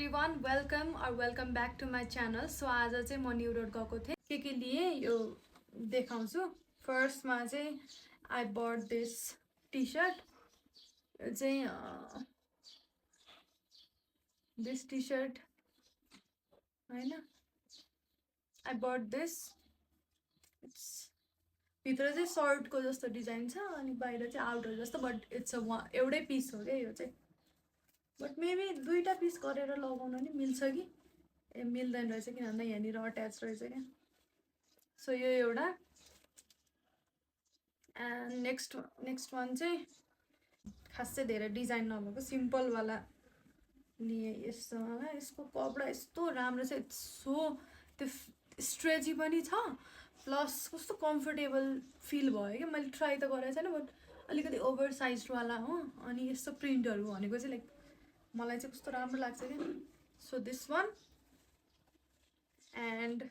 Everyone welcome back to my channel. So आज चाहिँ म न्यु रोड गएको थिएँ के लिए यो देखाउँछु। फर्स्टमा चाहिँ I bought this T short this this T सर्ट होइन आई बट दिस इट्स भित्र चाहिँ सर्टको जस्तो डिजाइन छ अनि बाहिर चाहिँ आउटर जस्तो बट इट्स एउटै पिस हो क्या यो चाहिँ। बट मेबी दुईवटा पिस गरेर लगाउन नि मिल्छ कि ए मिल्दैन रहेछ किन भन्दा यहाँनिर अट्याच रहेछ क्या। सो यो एउटा एन्ड नेक्स्ट वान चाहिँ खासै धेरै डिजाइन नभएको सिम्पलवाला लिएँ। यस्तोवाला यसको कपडा यस्तो राम्रो छ। इट्स सो त्यो स्ट्रेची पनि छ प्लस कस्तो कम्फर्टेबल फिल भयो क्या। मैले ट्राई त गरेको छैन बट अलिकति ओभर साइजवाला हो अनि यस्तो प्रिन्टहरू भनेको चाहिँ लाइक मलाई चाहिँ कस्तो राम्रो लाग्छ क्या। सो दिस वान एन्ड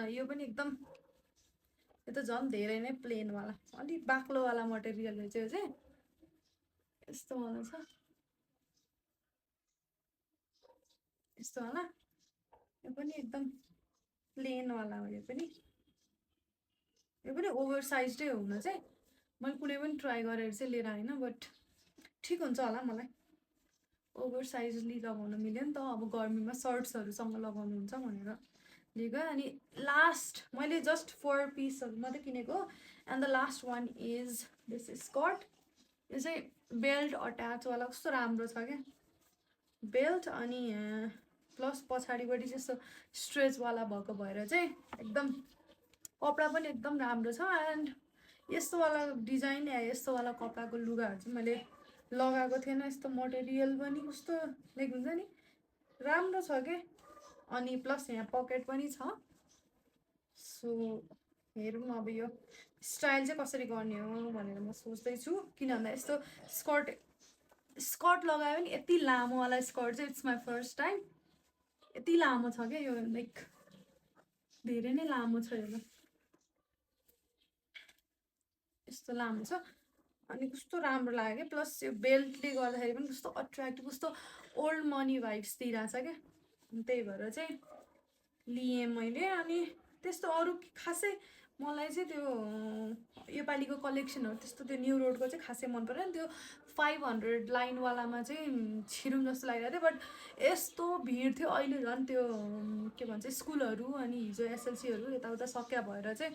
यो पनि एकदम यो त झन् धेरै नै प्लेनवाला अलिक बाक्लोवाला मटेरियल रहेछ यो चाहिँ। यस्तोवाला छ यस्तोवाला यो पनि एकदम प्लेनवाला हो। यो पनि ओभर साइजै हो हुन चाहिँ। मैले कुनै पनि ट्राई गरेर चाहिँ लिएर आएन बट ठिक हुन्छ होला मलाई। ओभर साइजली लगाउन मिल्यो नि त अब गर्मीमा सर्ट्सहरूसँग लगाउनुहुन्छ भनेर लिएको। अनि लास्ट मैले जस्ट 4 पिसहरू मात्रै किनेको and the last one is this skirt. यो चाहिँ बेल्ट अट्याचवाला कस्तो राम्रो छ क्या बेल्ट अनि प्लस पछाडिपट्टि चाहिँ यस्तो स्ट्रेचवाला भएको भएर चाहिँ एकदम कपडा पनि एकदम राम्रो छ। एन्ड यस्तोवाला डिजाइन या यस्तोवाला कपडाको लुगाहरू चाहिँ मैले लगाएको थिएन। यस्तो मटेरियल पनि कस्तो लाइक हुन्छ नि राम्रो छ के अनि प्लस यहाँ पकेट पनि छ। सो हेरौँ अब यो स्टाइल चाहिँ कसरी गर्ने हो भनेर म सोच्दैछु किन भन्दा यस्तो स्कर्ट लगायो भने यति लामोवाला स्कर्ट चाहिँ इट्स माई फर्स्ट टाइम। यति लामो छ क्या यो लाइक धेरै नै लामो छ यो यस्तो लामो छ अनि कस्तो राम्रो लाग्यो क्या। प्लस यो बेल्टले गर्दाखेरि पनि कस्तो अट्र्याक्टिभ कस्तो ओल्ड मनी भाइब्स दिइरहेछ क्या। त्यही भएर चाहिँ लिएँ मैले। अनि त्यस्तो अरू खासै मलाई चाहिँ त्यो योपालिको कलेक्सनहरू त्यस्तो त्यो न्यु रोडको चाहिँ खासै मन परेन। त्यो 500 लाइनवालामा चाहिँ छिरौँ जस्तो लागिरहेको थियो बट यस्तो भिड थियो अहिले झन् त्यो के भन्छ स्कुलहरू अनि हिजो एसएलसीहरू यताउता सक्या भएर चाहिँ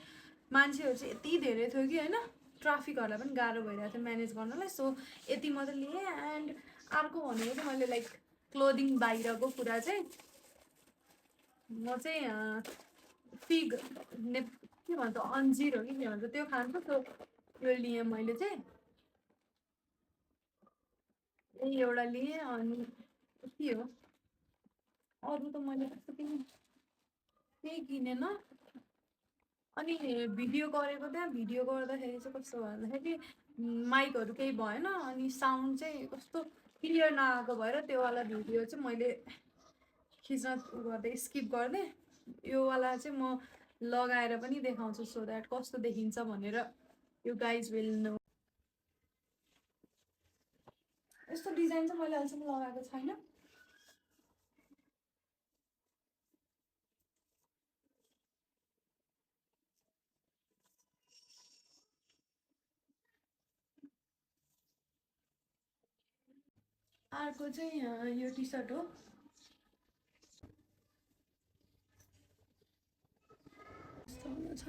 मान्छेहरू चाहिँ यति धेरै थियो कि होइन ट्राफिकहरूलाई पनि गाह्रो भइरहेको थियो म्यानेज गर्नलाई। सो यति मात्रै लिएँ। एन्ड अर्को भनेको चाहिँ मैले लाइक क्लोदिङ बाहिरको कुरा चाहिँ म चाहिँ फिग के भन्छ अन्जिर हो कि के भन्छ त्यो खान्छ त्यो यो लिएँ मैले चाहिँ यही एउटा लिएँ। अनि के हो अरू त मैले त्यस्तो केही किनेन। अनि भिडियो गरेको त्यहाँ भिडियो गर्दाखेरि चाहिँ कस्तो भन्दाखेरि माइकहरू केही भएन अनि साउन्ड चाहिँ कस्तो क्लियर नआएको भएर त्योवाला भिडियो चाहिँ मैले खिच्न गर्दै स्किप गर्दै योवाला चाहिँ म लगाएर पनि देखाउँछु सो द्याट कस्तो देखिन्छ भनेर यु गाइज विल नो। यस्तो डिजाइन चाहिँ मैले अहिलेसम्म लगाएको छैन। अर्को चाहिँ यो टी सर्ट हो। यस्तो हुनेछ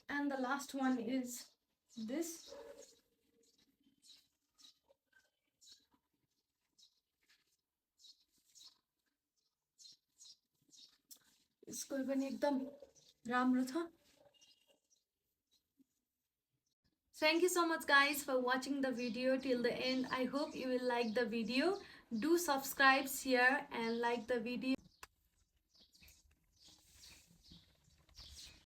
and the last one is this यसको पनि एकदम राम्रो छ। Thank you so much guys for watching the video till the end. I hope you will like the video. Do subscribe, share and like the video.